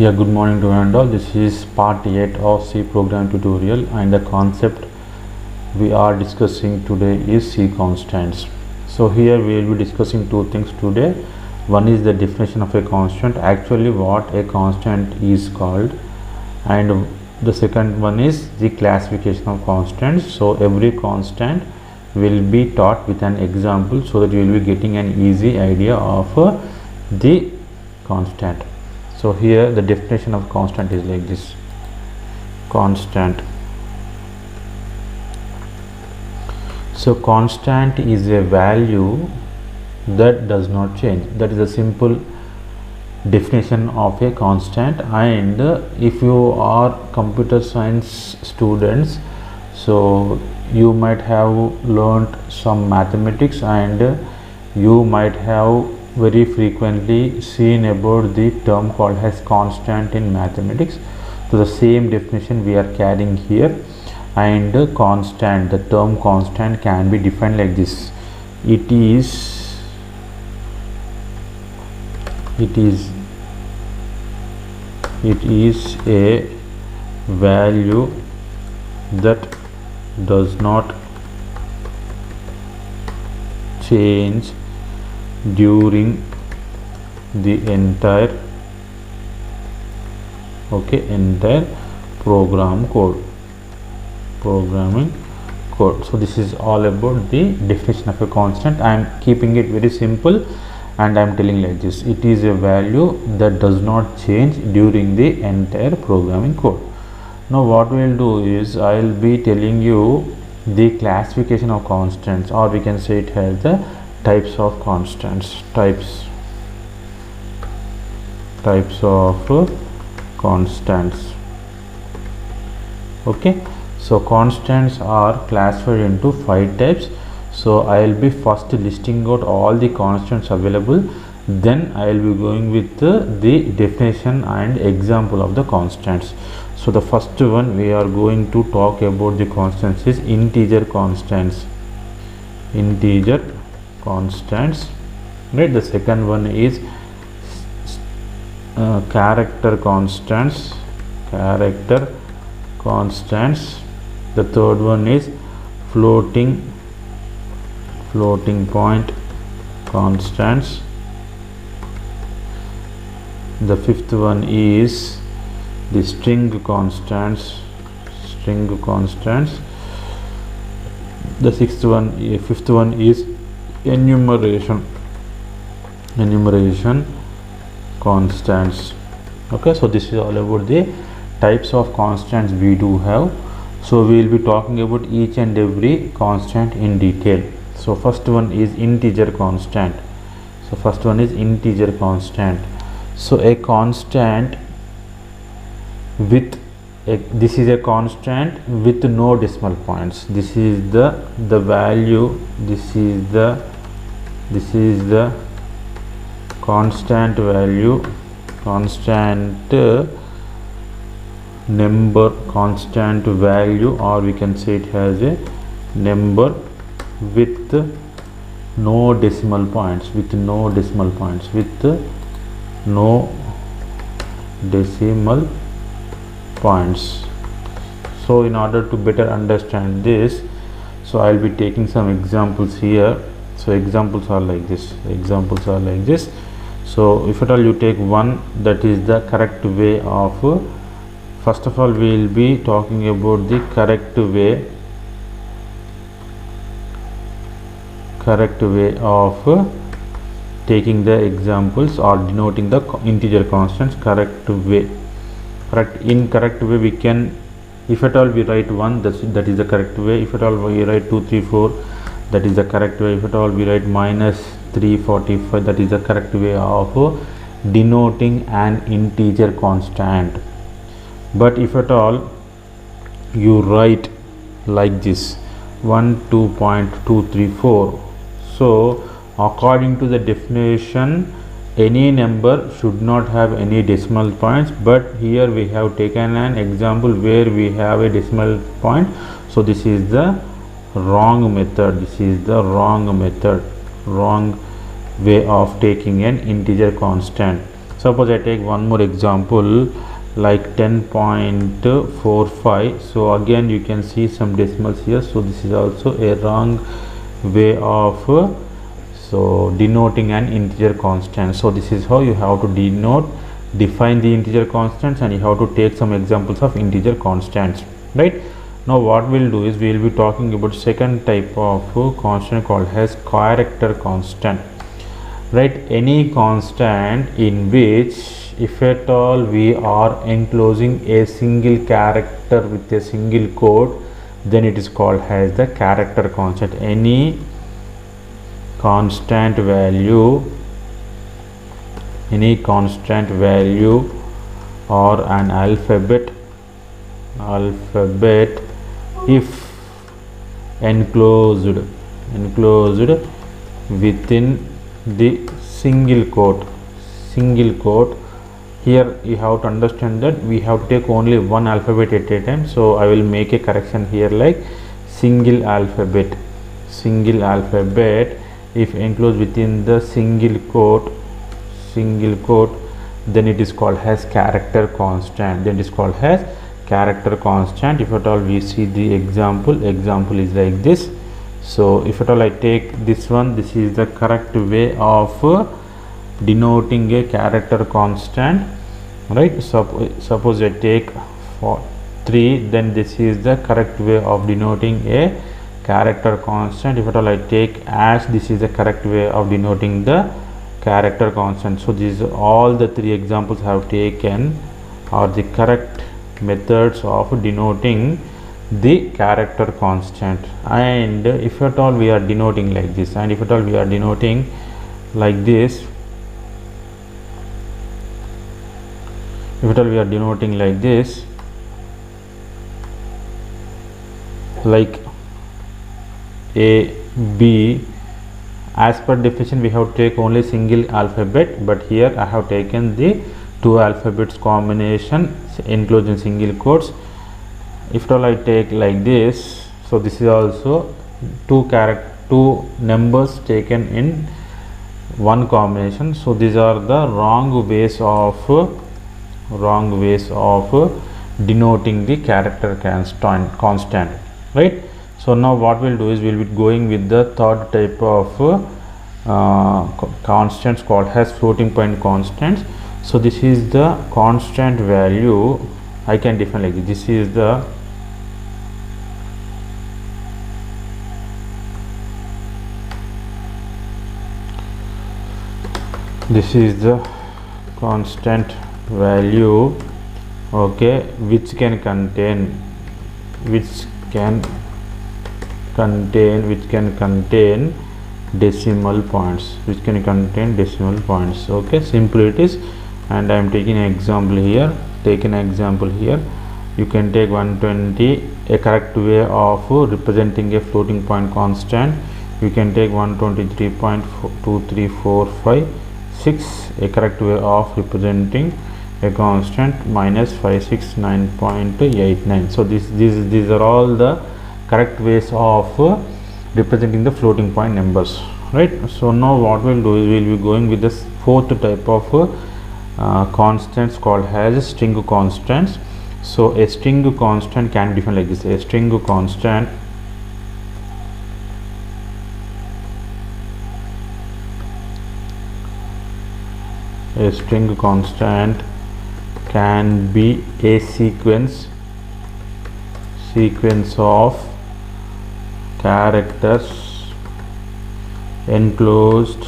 Yeah, good morning to you and all. This is part 8 of C program tutorial, and the concept we are discussing today is C constants. So here we will be discussing two things today. One is the definition of a constant, actually what a constant is called, and the second one is the classification of constants. So every constant will be taught with an example so that you will be getting an easy idea of the constant. So here the definition of constant is like this. Constant. So constant is a value that does not change. That is a simple definition of a constant. And if you are computer science students, so you might have learned some mathematics, and you might have very frequently seen about the term called as constant in mathematics. So the same definition we are carrying here. And constant, the term constant can be defined like this. It is a value that does not change during the entire programming code. So this is all about the definition of a constant. I am keeping it very simple and I am telling like this: it is a value that does not change during the entire programming code. Now what we will do is I will be telling you the classification of constants, or we can say it as the types of constants. Types of constants. Okay, so constants are classified into 5 types. So I will be first listing out all the constants available, then I will be going with the definition and example of the constants. So the first one we are going to talk about the constants is integer constants. Right. The second one is character constants. The third one is floating point constants. The fifth one is the string constants. The fifth one is enumeration constants. Okay, so this is all about the types of constants we do have. So we will be talking about each and every constant in detail. So first one is integer constant. So a constant with this is a constant with no decimal points. This is the value. This is the constant value, constant value, or we can say it as a number with no decimal points. So in order to better understand this, so I will be taking some examples here. So examples are like this. So if at all you take one, that is the correct way of, first of all we will be talking about the correct way of taking the examples or denoting the integer constants. Incorrect way we can, if at all we write 1, that is the correct way. If at all we write 2, 3, 4, that is the correct way. If at all we write -345, that is the correct way of denoting an integer constant. But if at all you write like this 12.234, so according to the definition, any number should not have any decimal points, but here we have taken an example where we have a decimal point. So this is the wrong method. Wrong way of taking an integer constant. Suppose I take one more example like 10.45. so again you can see some decimals here, so this is also a wrong way of denoting an integer constant. So this is how you have to define the integer constants, and you have to take some examples of integer constants, right? Now what we'll do is we will be talking about second type of constant called as character constant, right? Any constant in which, if at all we are enclosing a single character with a single code, then it is called as the character constant. Any constant value or an alphabet if enclosed within the single quote. Here you have to understand that we have to take only one alphabet at a time, so I will make a correction here like single alphabet if enclosed within the single quote, then it is called as character constant. If at all we see the example is like this. So if at all I take this one, this is the correct way of denoting a character constant, right? Suppose I take 3, then this is the correct way of denoting a character constant. If at all I take as, this is the correct way of denoting the character constant. So these all the 3 examples I have taken are the correct methods of denoting the character constant. And if at all we are denoting like this, and if at all we are denoting like this, like A, B, as per definition we have to take only single alphabet, but here I have taken the 2 alphabets combination enclosed in single quotes. If at all I take like this, so this is also 2 numbers taken in one combination. So these are the wrong ways of denoting the character constant, right? So now what we'll do is we'll be going with the third type of constants called as floating point constants. So this is the constant value. I can define like this. This is the constant value, okay, which can contain decimal points, okay, simple it is. And I am taking an example here. You can take 120, a correct way of representing a floating point constant. You can take 123.23456, a correct way of representing a constant, minus 569.89. so these are all the correct ways of representing the floating point numbers, right? So now what we'll do is we'll be going with this fourth type of constants called as string constants. So a string constant can be defined like this. A string constant can be a sequence of characters enclosed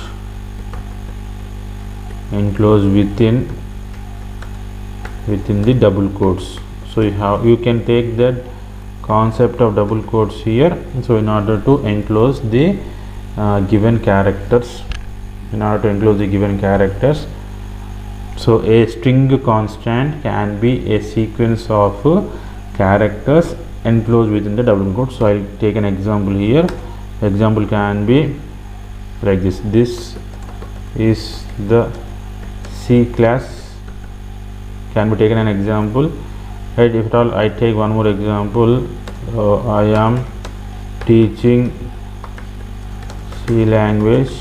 within the double quotes. So you can take that concept of double quotes here. So in order to enclose the given characters, so a string constant can be a sequence of characters enclosed within the double quotes. So I'll take an example here. Example can be like this. This is the C class, can be taken an example, right? If at all I take one more example, I am teaching C language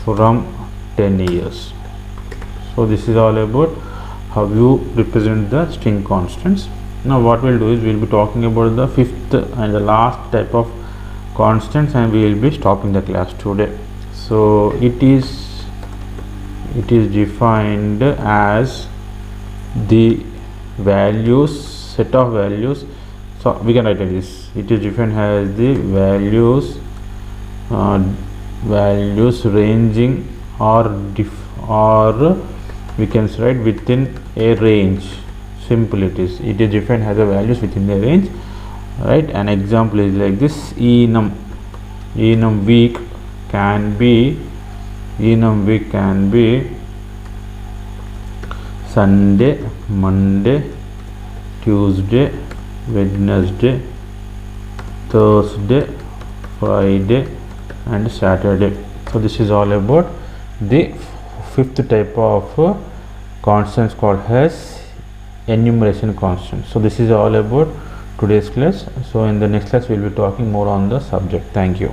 from 10 years. So this is all about how you represent the string constants. Now what we'll do is we'll be talking about the fifth and the last type of constants, and we will be stopping the class today. So it is defined as the values, set of values. So we can write like this: it is defined as the values ranging or we can write within a range. Simple it is defined as the values within the range, right? An example is like this: enum week can be Sunday, Monday, Tuesday, Wednesday, Thursday, Friday and Saturday. So this is all about the fifth type of constants called as enumeration constants. So this is all about today's class. So in the next class we will be talking more on the subject. Thank you.